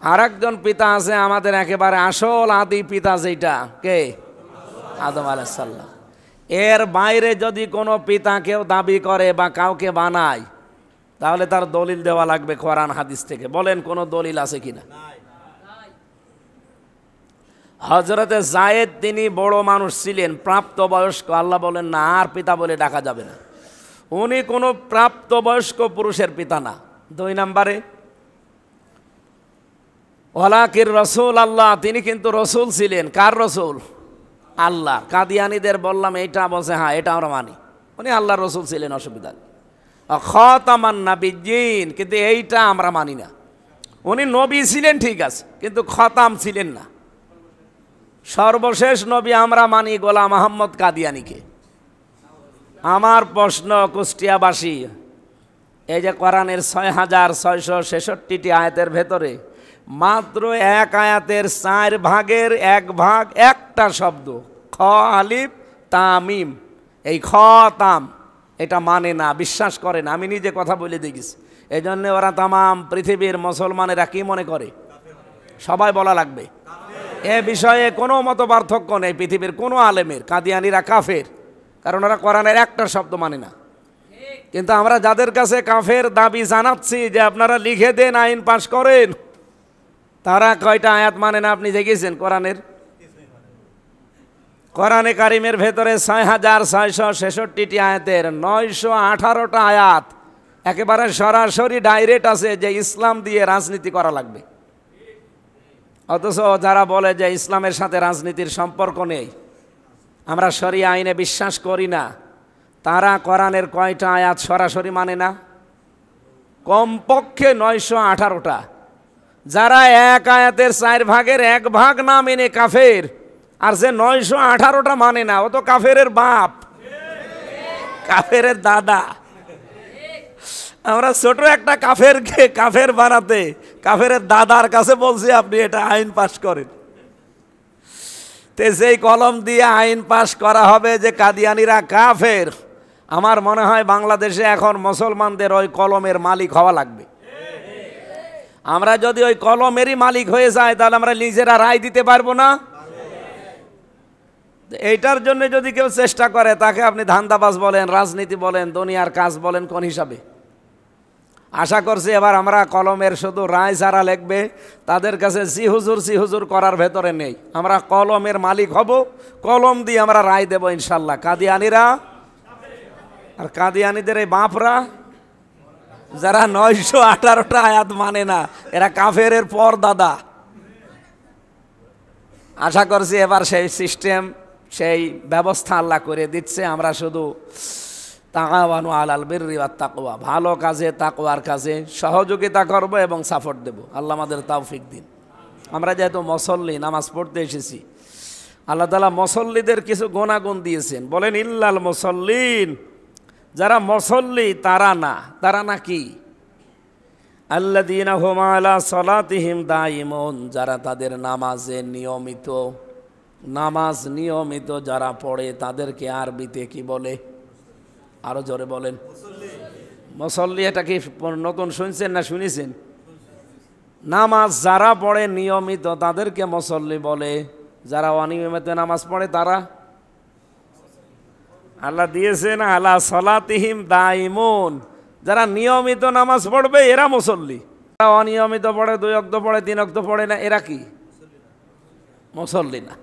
আর একজন পিতা আছে আমাদের একেবারে আসল আদি পিতা, যেটা কে? আদম আলাইহিস সালাম। এর বাইরে যদি কোনো পিতা কেউ দাবি করে বা কাউকে বানায়, তাহলে তার দলিল দেওয়া লাগবে কোরআন হাদিস থেকে। বলেন কোনো দলিল আছে কিনা? হযরতে যায়েদ তিনি বড় মানুষ ছিলেন, প্রাপ্তবয়স্ক। আল্লাহ বলেন না, আর পিতা বলে ডাকা যাবে না। উনি কোনো প্রাপ্তবয়স্ক পুরুষের পিতা না। 2 নম্বরে ওয়ালাকির রাসূল আল্লাহ, তিনি কিন্তু রসুল ছিলেন। কার রসুল? আল্লাহ। কাদিয়ানীদের বললাম এইটা, বলছে হ্যাঁ এটা আমরা মানি, উনি আল্লাহর রসুল ছিলেন, অসুবিধা নেই। খাতামান নাবিয়্যিন, কিন্তু এইটা আমরা মানি না। উনি নবী ছিলেন ঠিক আছে, কিন্তু খতাম ছিলেন না। সর্বশেষ নবী আমরা মানি গোলাম আহমদ কাদিয়ানীকে। আমার প্রশ্ন কুষ্টিয়াবাসী, এই যে কোরআনের ৬,৬৬৬টি আয়াতের ভেতরে মাত্র এক আয়াতের ৪ ভাগের ১ ভাগ একটা শব্দ খ আলিফ তামিম, এই খ তাম এটা মানে না, বিশ্বাস করে না। আমি নিজে কথা বলে দেখেছি। এই জন্যে ওরা তামাম পৃথিবীর মুসলমানেরা কি মনে করে? সবাই বলা লাগবে এ বিষয়ে কোনো মত পার্থক্য নেই পৃথিবীর কোনো আলেমের। কাদিয়ানিরা কাফের, কারণ ওরা কোরআনের একটা শব্দ মানে না। কিন্তু আমরা যাদের কাছে কাফের দাবি জানাচ্ছি যে আপনারা লিখে দেন, আইন পাশ করেন, তারা কয়টা আয়াত মানে না আপনি দেখেছেন কোরআনের? কোরআনে কারিমের ভেতরে ৬,৬৬৬টি আয়াতের ৯১৮টা আয়াত একেবারে সরাসরি ডাইরেক্ট আছে যে ইসলাম দিয়ে রাজনীতি করা লাগবে। অথচ যারা বলে যে ইসলামের সাথে রাজনীতির সম্পর্ক নেই, আমরা শরিয়া আইনে বিশ্বাস করি না, তারা কোরআনের কয়টা আয়াত সরাসরি মানে না? কমপক্ষে ৯১৮টা। যারা এক আয়াতের ৪ ভাগের ১ ভাগ না মেনে কাফের, আর যে ৯১৮টা মানে না ও তো কাফেরের বাপ, কাফের দাদা। আমরা ছোট একটা কাফেরকে কাফের বানাতে কাফের দাদার কাছে বলছি আপনি এটা আইন পাশ করেন। তে সেই কলম দিয়ে আইন পাশ করা হবে যে কাদিয়ানিরা কাফের। আমার মনে হয় বাংলাদেশে এখন মুসলমানদের ওই কলমের মালিক হওয়া লাগবে। আমরা যদি ওই কলমেরই মালিক হয়ে যাই তাহলে আমরা নিজেরা রায় দিতে পারবো না। এইটার জন্য যদি কেউ চেষ্টা করে তাকে আপনি ধান্দাবাজ বলেন, রাজনীতি বলেন, দুনিয়ার কাজ বলেন, কোন হিসাবে? আশা করছি এবার আমরা কলমের শুধু রায় যারা লিখবে তাদের কাছে জি হুজুর করার ভেতরে নেই। আমরা কলমের মালিক হব, কলম দিয়ে আমরা রায় দেব ইনশাল্লাহ। কাদিয়ানিরা আর কাদিয়ানিদের এই বাপরা যারা ৯১৮টা আয়াত মানে না, এরা কাফের পর দাদা। আশা করছি এবার সেই সিস্টেম, সেই ব্যবস্থা আল্লাহ করে দিচ্ছে। আমরা শুধু তাআওয়ানু আলাল বিররি ওয়াত তাকওয়া, ভালো কাজে তাকওয়ার কাজে সহযোগিতা করব এবং সাপোর্ট দেব। আল্লাহ আমাদের তৌফিক দিন। আমরা যেহেতু মুসল্লি, নামাজ পড়তে এসেছি, আল্লাহ তাআলা মুসল্লিদের কিছু গুণাগুণ দিয়েছেন। বলেন ইল্লাল মুসল্লিন, যারা মুসল্লি তারা না। তারা না কি? আল্লাযীনা হুম আলা সালাতিহিম দাইমুন, যারা তাদের নামাজে নিয়মিত, নামাজ নিয়মিত যারা পড়ে তাদেরকে আরবিতে কি বলে? আরো জোরে বলেন। মুসল্লি। এটা কি নতুন শুনছেন না শুনেছেন? নামাজ যারা পড়ে নিয়মিত তাদেরকে মুসল্লি বলে, যারা অনিয়মিত নামাজ পড়ে তারা আল্লাহ দিয়েছেন আলা সালাতিহিম দাইমুন, যারা নিয়মিত নামাজ পড়বে এরা মুসল্লি। যারা অনিয়মিত পড়ে, 2 ওয়াক্ত পড়ে, 3 ওয়াক্ত পড়ে না, এরা কি? মুসল্লি না।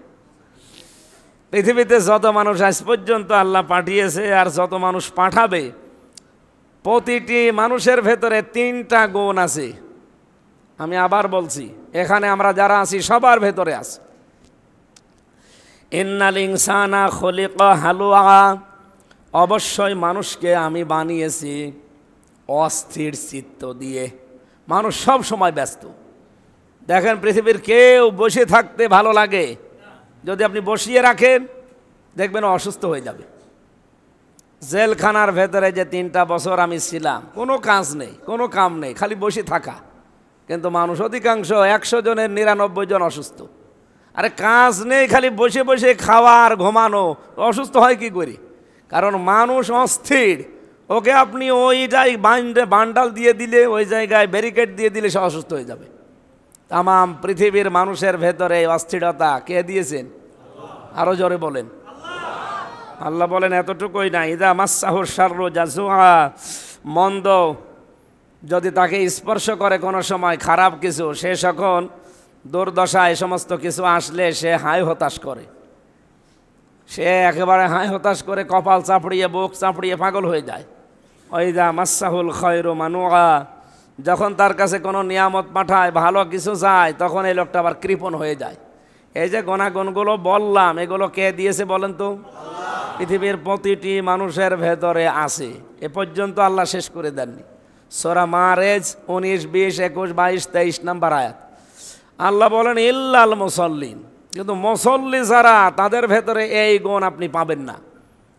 পৃথিবীতে যত মানুষ আজ পর্যন্ত আল্লাহ পাঠিয়েছে আর যত মানুষ পাঠাবে, প্রতিটি মানুষের ভেতরে 3টা গুণ আছে। আমি আবার বলছি, এখানে আমরা যারা আছি সবার ভেতরে আছে। ইন্নাল ইনসানা খুলিকা হালুআ, অবশ্যই মানুষকে আমি বানিয়েছি অস্থির চিত্ত দিয়ে। মানুষ সব সময় ব্যস্ত। দেখেন পৃথিবীর কেউ বসে থাকতে ভালো লাগে? যদি আপনি বসিয়ে রাখেন দেখবেন অসুস্থ হয়ে যাবে। জেলখানার ভেতরে যে 3টা বছর আমি ছিলাম, কোনো কাজ নেই, কোনো কাম নেই, খালি বসে থাকা। কিন্তু মানুষ অধিকাংশ 100 জনের 99 জন অসুস্থ। আরে কাজ নেই, খালি বসে বসে খাওয়া আর ঘুমানো, অসুস্থ হয় কি করে? কারণ মানুষ অস্থির। ওকে আপনি ওই জায়গায় বান্ডাল দিয়ে দিলে, ওই জায়গায় ব্যারিকেড দিয়ে দিলে সে অসুস্থ হয়ে যাবে। তামাম পৃথিবীর মানুষের ভেতরে অস্থিরতা কে দিয়েছেন? আরো জোরে বলেন। আল্লাহ বলেন এতটুকুই না, ইদা মাসসাহুর শাররু জাজুআ, মন্দ যদি তাকে স্পর্শ করে কোনো সময়, খারাপ কিছু, সে যখন দুর্দশা এ সমস্ত কিছু আসলে সে হায় হতাশ করে। সে একেবারে হায় হতাশ করে কপাল চাপড়িয়ে, বুক চাপড়িয়ে পাগল হয়ে যায়। ওইদা মাসসাহুল খায়রু মানুআ, যখন তার কাছে কোনো নিয়ামত পাঠায়, ভালো কিছু যায়, তখন এই লোকটা আবার কৃপণ হয়ে যায়। এই যে গুণাগুণগুলো বললাম, এগুলো কে দিয়েছে বলেন তো? পৃথিবীর প্রতিটি মানুষের ভেতরে আছে। এ পর্যন্ত আল্লাহ শেষ করে দেননি। সূরা মারেজ 19, 20, 21, 22, 23 নম্বর আয়াত আল্লাহ বলেন ইল্লাল মুসল্লিন, কিন্তু মুসল্লি যারা তাদের ভেতরে এই গুণ আপনি পাবেন না।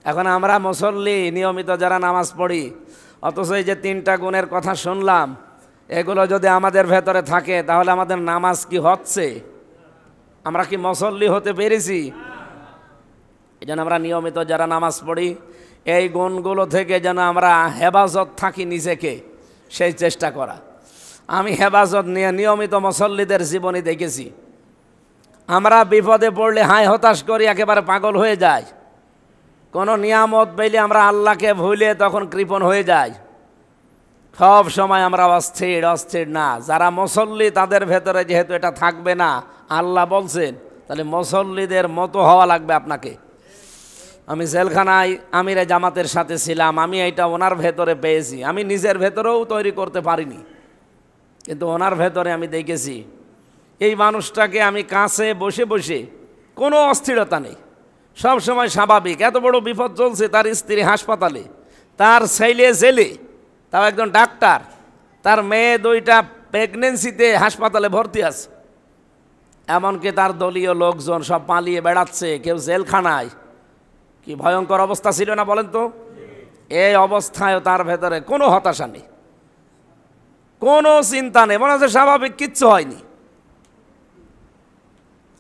এখন আমরা মুসল্লি, নিয়মিত যারা নামাজ পড়ি, অথচ এই যে 3টা গুণের কথা শুনলাম, এগুলো যদি আমাদের ভেতরে থাকে তাহলে আমাদের নামাজ কি হচ্ছে? আমরা কি মুসল্লি হতে পেরেছি? এই জন্য আমরা নিয়মিত যারা নামাজ পড়ি এই গুণগুলো থেকে যেন আমরা হেফাজত থাকি নিজেকে, সেই চেষ্টা করা। আমি হেফাজত নিয়ে নিয়মিত মুসল্লিদের জীবনী দেখেছি। আমরা বিপদে পড়লে হায় হতাশ করি, একেবারে পাগল হয়ে যায়। কোনো নিয়ামত পেলে আমরা আল্লাহকে ভুলে তখন কৃপণ হয়ে যাই। সব সময় আমরা অস্থির অস্থির না। যারা মুসল্লি তাদের ভেতরে যেহেতু এটা থাকবে না, আল্লাহ বলছেন, তাহলে মুসল্লিদের মতো হওয়া লাগবে আপনাকে। আমি জেলখানায় আমিরে জামাতের সাথে ছিলাম, আমি এটা ওনার ভেতরে পেয়েছি। আমি নিজের ভেতরেও তৈরি করতে পারিনি, কিন্তু ওনার ভেতরে আমি দেখেছি। এই মানুষটাকে আমি কাছে বসে বসে, কোনো অস্থিরতা নেই, সব সময় স্বাভাবিক। এত বড় বিপদ চলছে, তার স্ত্রী হাসপাতালে, তার ছেলে জেলে, তাও একজন ডাক্তার, তার মেয়ে 2টা প্রেগনেন্সিতে হাসপাতালে ভর্তি আছে। এমনকি তার দলীয় লোকজন সব পালিয়ে বেড়াচ্ছে, কেউ জেলখানায়। কি ভয়ঙ্কর অবস্থা ছিল না বলেন তো? এই অবস্থায়ও তার ভেতরে কোনো হতাশা নেই, কোনো চিন্তা নেই, মনে হচ্ছে স্বাভাবিক, কিচ্ছু হয়নি।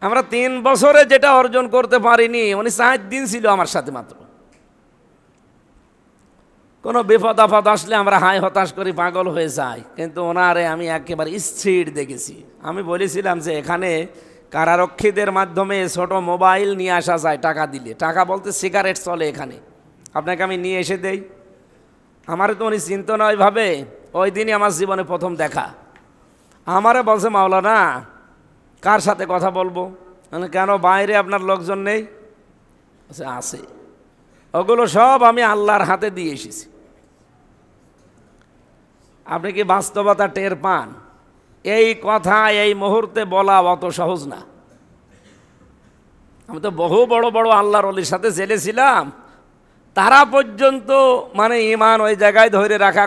আমরা 3 বছরে যেটা অর্জন করতে পারিনি, উনি 4 দিন ছিল আমার সাথে মাত্র। কোনো বিপদ আপদ আসলে আমরা হাই হতাশ করি, পাগল হয়ে যাই, কিন্তু ওনারে আমি একেবারে স্থির দেখেছি। আমি বলেছিলাম যে এখানে কারারক্ষীদের মাধ্যমে ছোট মোবাইল নিয়ে আসা যায় টাকা দিলে। টাকা বলতে সিগারেট চলে এখানে, আপনাকে আমি নিয়ে এসে দেই। আমারে তো উনি চিন্তা নয় ভাবে। ওই দিনই আমার জীবনে প্রথম দেখা। আমারে বলছে, মাওলানা কার সাথে কথা বলবো? মানে কেন, বাইরে আপনার লোকজন নেই? আছে। ওগুলো সব আমি আল্লাহর হাতে দিয়ে এসেছি। আপনি কি বাস্তবতা টের পান? এই কথা এই মুহূর্তে বলা অত সহজ না। আমি তো বহু বড় বড় আল্লাহর ওলির সাথে জেলে ছিলাম, তারা পর্যন্ত মানে ঈমান ওই জায়গায় ধরে রাখা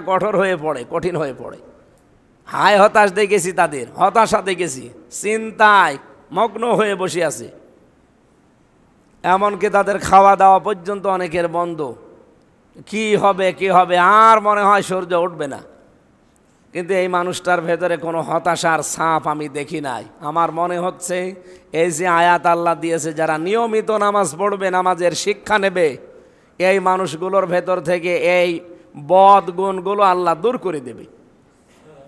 কঠিন হয়ে পড়ে। হায় হতাশ দেখেছি, তাদের হতাশা দেখেছি, চিন্তায় মগ্ন হয়ে বসে আছে। এমনকি তাদের খাওয়া দাওয়া পর্যন্ত অনেকের বন্ধ। কি হবে আর মনে হয় সূর্য উঠবে না। কিন্তু এই মানুষটার ভেতরে কোনো হতাশার ছাপ আমি দেখি নাই। আমার মনে হচ্ছে এই যে আয়াত আল্লাহ দিয়েছে, যারা নিয়মিত নামাজ পড়বে, নামাজের শিক্ষা নেবে, এই মানুষগুলোর ভেতর থেকে এই বদ গুণগুলো আল্লাহ দূর করে দেবে।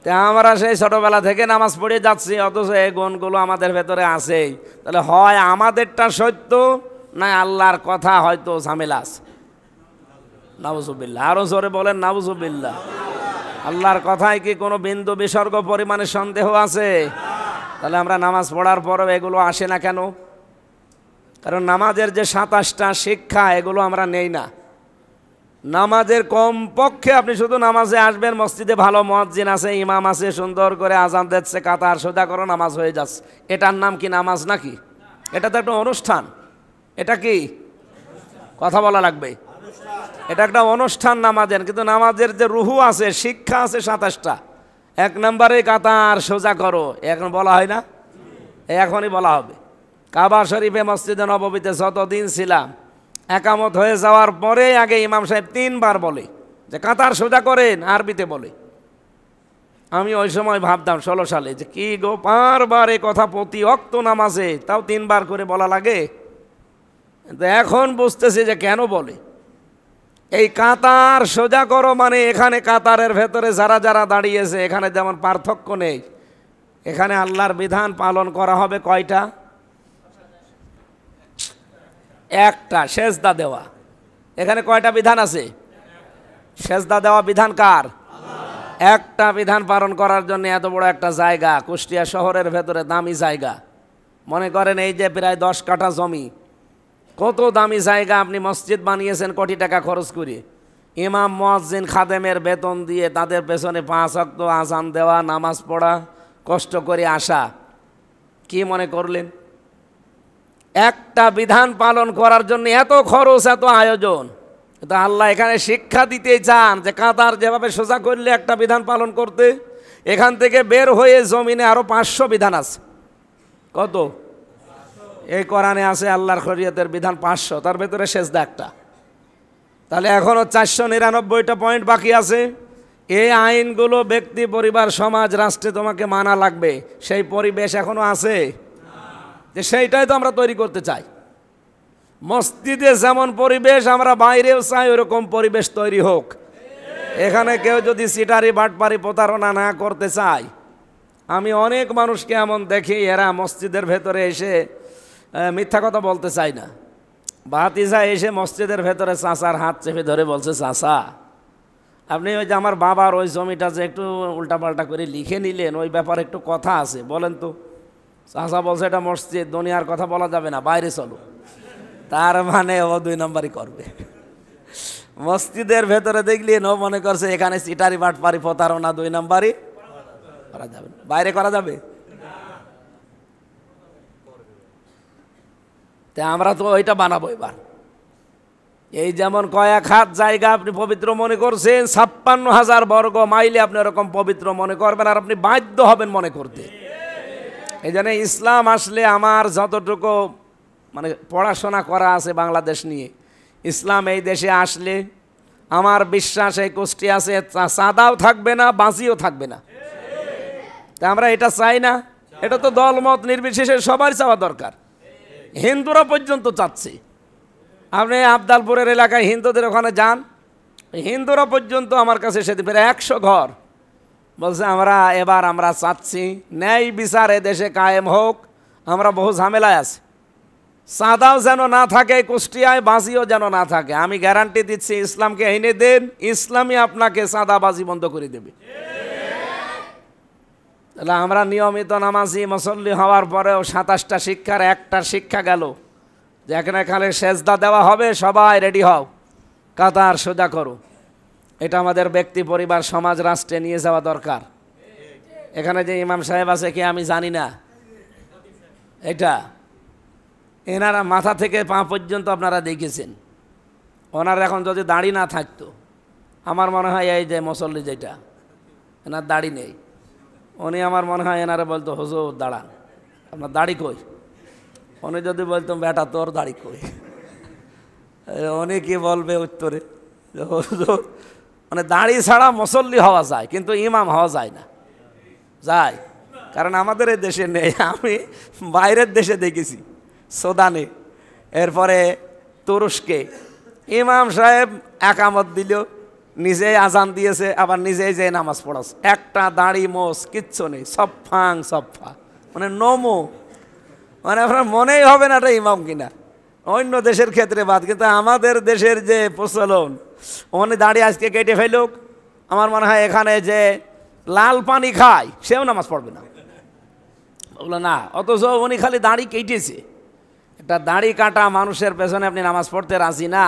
তা আমরা সেই ছোটবেলা থেকে নামাজ পড়ে যাচ্ছি, অথচ এই গুণগুলো আমাদের ভেতরে আছেই। তাহলে হয় আমাদেরটা সত্য, না আল্লাহর কথা হয়তো ঝামেলা আছে। নাউজুবিল্লাহ, আরো জোরে বলেন নাউজুবিল্লাহ। আল্লাহর কথায় কি কোনো বিন্দু বিসর্গ পরিমাণে সন্দেহ আছে? তাহলে আমরা নামাজ পড়ার পরেও এগুলো আসে না কেন? কারণ নামাজের যে 27টা শিক্ষা, এগুলো আমরা নেই না। নামাজের কমপক্ষে আপনি শুধু নামাজে আসবেন, মসজিদে ভালো মুয়াজ্জিন আছে, ইমাম আছে, সুন্দর করে আজান দিচ্ছে, কাতার সোজা করো, নামাজ হয়ে যাচ্ছে। এটার নাম কি নামাজ নাকি? এটা তো একটা অনুষ্ঠান। এটা কি? কথা বলা লাগবে। এটা একটা অনুষ্ঠান নামাজের, কিন্তু নামাজের যে রুহু আছে, শিক্ষা আছে 27টা। 1 নম্বরে কাতার সোজা করো, এখন বলা হয় না? এখনই বলা হবে। কাবা শরীফে মসজিদে নববীতে যতদিন ছিলাম, একামত হয়ে যাওয়ার পরে আগে ইমাম সাহেব 3 বার বলে যে কাতার সোজা করেন, আরবিতে বলে। আমি ওই সময় ভাবতাম 16 সালে যে কি গো, বারবার এই কথা প্রতি ওয়াক্ত নামাজে তাও 3 বার করে বলা লাগে। এখন বুঝতেছি যে কেন বলে। এই কাতার সোজা করো মানে এখানে কাতারের ভেতরে যারা যারা দাঁড়িয়েছে, এখানে যেমন পার্থক্য নেই। এখানে আল্লাহর বিধান পালন করা হবে কয়টা? একটা, সেজদা দেওয়া। এখানে কয়টা বিধান আছে? সেজদা দেওয়া বিধান কার? একটা বিধান পালন করার জন্য এত বড় একটা জায়গা, কুষ্টিয়া শহরের ভেতরে দামি জায়গা। মনে করেন এই যে প্রায় 10 কাঠা জমি, কত দামি জায়গা আপনি মসজিদ বানিয়েছেন কোটি টাকা খরচ করে। ইমাম, মুয়াজ্জিন, খাদেমের বেতন দিয়ে তাদের পেছনে 5 ওয়াক্ত আজান দেওয়া, নামাজ পড়া, কষ্ট করে আসা। কি মনে করলেন? একটা বিধান পালন করার জন্য এত খরচ, এত আয়োজন। কিন্তু আল্লাহ এখানে শিক্ষা দিতে চান যে কাতার যেভাবে সোজা করলে একটা বিধান পালন করতে, এখান থেকে বের হয়ে জমিনে আরো 500 বিধান আছে। কত? এই কোরআনে আছে আল্লাহর শরীয়তের বিধান 500, তার ভেতরে সেজদা একটা। তাহলে এখনও 499টা পয়েন্ট বাকি আছে। এই আইনগুলো ব্যক্তি, পরিবার, সমাজ, রাষ্ট্রে তোমাকে মানা লাগবে। সেই পরিবেশ এখনো আছে, যে সেইটাই তো আমরা তৈরি করতে চাই। মসজিদে যেমন পরিবেশ আমরা বাইরেও চাই ওরকম পরিবেশ তৈরি হোক। এখানে কেউ যদি সিটারি, বাটপারি, প্রতারণা না করতে চায়, আমি অনেক মানুষকে এমন দেখি এরা মসজিদের ভেতরে এসে মিথ্যা কথা বলতে চায় না। ভাতিজা এসে মসজিদের ভেতরে চাচার হাত চেপে ধরে বলছে, চাচা আপনি ওই যে আমার বাবার ওই জমিটা যে একটু উল্টাপাল্টা করে লিখে নিলেন, ওই ব্যাপারে একটু কথা আছে, বলেন তো। চাচা বলছে এটা মসজিদ, দুনিয়ার কথা বলা যাবে না, বাইরে চলো। তার মানে ও 2 নম্বরই করবে। মসজিদের ভেতরে দেখলি ও মনে করছে এখানে সিটারি, বাটপারি, প্রতারণা 2 নম্বরই করা যাবে, বাইরে করা যাবে। তা আমরা তো ওইটা বানাবো এবার। এই যেমন কয়েক হাত জায়গা আপনি পবিত্র মনে করছেন, 56,000 বর্গ মাইলে আপনি ওরকম পবিত্র মনে করবেন, আর আপনি বাধ্য হবেন মনে করতে। এই জন্য ইসলাম আসলে আমার যতটুকু মানে পড়াশোনা করা আছে বাংলাদেশ নিয়ে, ইসলাম এই দেশে আসলে আমার বিশ্বাস এই কোষ্ঠী আছে, সাদাও থাকবে না, বাঁচিও থাকবে না। তা আমরা এটা চাই না? এটা তো দলমত নির্বিশেষে সবার চাওয়া দরকার। হিন্দুরা পর্যন্ত চাচ্ছে। আপনি আবদালপুরের এলাকায় হিন্দুদের ওখানে যান, হিন্দুরা পর্যন্ত আমার কাছে সেদিন প্রায় 100 ঘর বলছে আমরা চাচ্ছি ন্যায় বিচার এ দেশে কায়েম হোক, আমরা বহু ঝামেলায় আছি, সাদাও যেন না থাকে কুষ্টিয়ায়, বাজিও যেন না থাকে। আমি গ্যারান্টি দিচ্ছি, ইসলামকে এনে দেন, ইসলামই আপনাকে সাদাবাজি বন্ধ করে দেবে। তাহলে আমরা নিয়মিত নামাজি মুসল্লি হওয়ার পরেও 27টা শিক্ষার একটা শিক্ষা গেল যে এখানে খালি সেজদা দেওয়া হবে, সবাই রেডি হও, কাতার সোজা করো। এটা আমাদের ব্যক্তি, পরিবার, সমাজ, রাষ্ট্রে নিয়ে যাওয়া দরকার। এখানে যে ইমাম সাহেব আছে কি আমি জানি না, এটা এনারা মাথা থেকে পা পর্যন্ত আপনারা দেখেছেন। ওনার এখন যদি দাড়ি না থাকতো, আমার মনে হয় এই যে মুসল্লি যেটা, এনার দাড়ি নেই, উনি আমার মনে হয় এনারা বলতো, হুজুর দাঁড়ান, আপনার দাড়ি কই? উনি যদি বলতো, বেটা তোর দাড়ি কই? উনি কি বলবে উত্তরে? হুজুর মানে দাড়ি ছাড়া মুসল্লি হওয়া যায়, কিন্তু ইমাম হওয়া যায় না। যায়, কারণ আমাদের এই দেশে নেই। আমি বাইরের দেশে দেখেছি, সুদানে, এরপরে তুরস্কে, ইমাম সাহেব একামত দিল, নিজেই আজান দিয়েছে, আবার নিজেই যে নামাজ পড়াচ্ছে, একটা দাড়ি মোস কিচ্ছু নেই, সফাং সফা, মানে নমো, মানে আপনার মনেই হবে না এটা ইমাম কিনা। অন্য দেশের ক্ষেত্রে বাদ, কিন্তু আমাদের দেশের যে প্রচলন, ওখানে দাড়ি আজকে কেটে ফেলুক, আমার মনে হয় এখানে যে লাল পানি খায় সেও নামাজ পড়বে না, বললো না। অথচ উনি খালি দাড়ি কেটেছে। একটা দাড়ি কাটা মানুষের পেছনে আপনি নামাজ পড়তে রাজি না?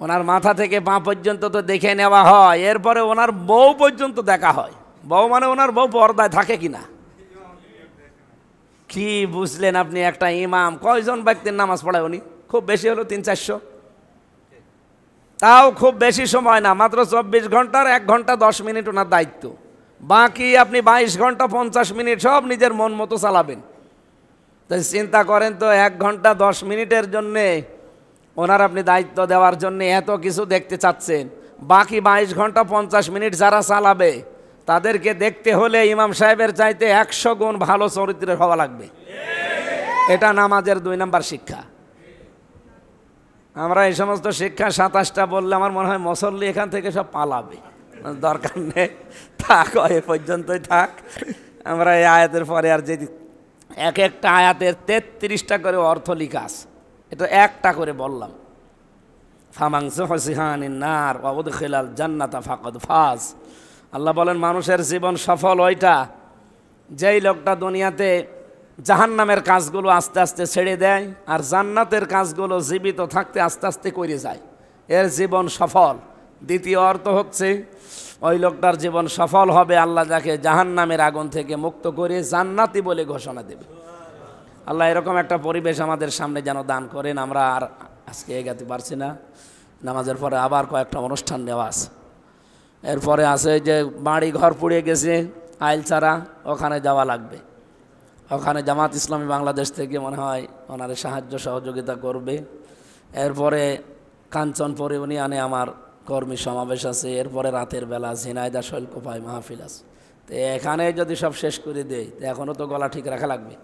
ওনার মাথা থেকে পা পর্যন্ত তো দেখে নেওয়া হয়, এরপরে ওনার বউ পর্যন্ত দেখা হয়। বউ মানে ওনার বউ পর্দায় থাকে কিনা। কি বুঝলেন আপনি? একটা ইমাম কয়জন ব্যক্তির নামাজ পড়ায় উনি? খুব বেশি হলো 300-400, তাও খুব বেশি সময় না, মাত্র 24 ঘন্টার 1 ঘন্টা 10 মিনিট ওনার দায়িত্ব। বাকি আপনি 22 ঘন্টা 50 মিনিট সব নিজের মন মতো চালাবেন। তাই চিন্তা করেন তো, 1 ঘন্টা 10 মিনিটের জন্যে ওনার আপনি দায়িত্ব দেওয়ার জন্য এত কিছু দেখতে চাচ্ছেন। বাকি 22 ঘন্টা 50 মিনিট যারা চালাবে, তাদেরকে দেখতে হলে ইমাম সাহেবের চাইতে 100 গুণ ভালো চরিত্রের হওয়া লাগবে। এটা নামাজের 2 নম্বর শিক্ষা। আমরা এই সমস্ত শিক্ষা 27টা বললে আমার মনে হয় মুসল্লি এখান থেকে সব পালাবে, দরকার নেই, থাক, এ পর্যন্তই থাক। আমরা এই আয়াতের পরে আর যে এক একটা আয়াতের 33টা করে অর্থ লিখা আছে, এটা একটা করে বললাম। ফামাংসু হসিহানিন নার ওয়াউদখিলাল জান্নাতা ফাকাদ ফাজ। আল্লাহ বলেন, মানুষের জীবন সফল ওইটা যেই লোকটা দুনিয়াতে জাহান্নামের কাজগুলো আস্তে আস্তে ছেড়ে দেয়, আর জান্নাতের কাজগুলো জীবিত থাকতে আস্তে আস্তে করে যায়, এর জীবন সফল। দ্বিতীয় অর্থ হচ্ছে, ওই লোকটার জীবন সফল হবে, আল্লাহ যাকে জাহান্নামের আগুন থেকে মুক্ত করে জান্নাতি বলে ঘোষণা দেবে। আল্লাহ এরকম একটা পরিবেশ আমাদের সামনে যেন দান করেন। আমরা আর আজকে এগাতে পারছি না, নামাজের পরে আবার কয়েকটা অনুষ্ঠান নেওয়া আছে। এরপরে আছে যে বাড়ি ঘর পুড়িয়ে গেছে আইলছাড়া, ওখানে যাওয়া লাগবে। ওখানে জামাত ইসলামী বাংলাদেশ থেকে মনে হয় ওনারা সাহায্য সহযোগিতা করবে। এরপরে কাঞ্চনপুর ইউনিয়নে আমার কর্মী সমাবেশ আছে, এরপরে রাতের বেলা ঝিনাইদহ শৈলকুপায় মাহফিল আছে। তো এখানে যদি সব শেষ করে দেয় তো এখনও তো গলা ঠিক রাখা লাগবে।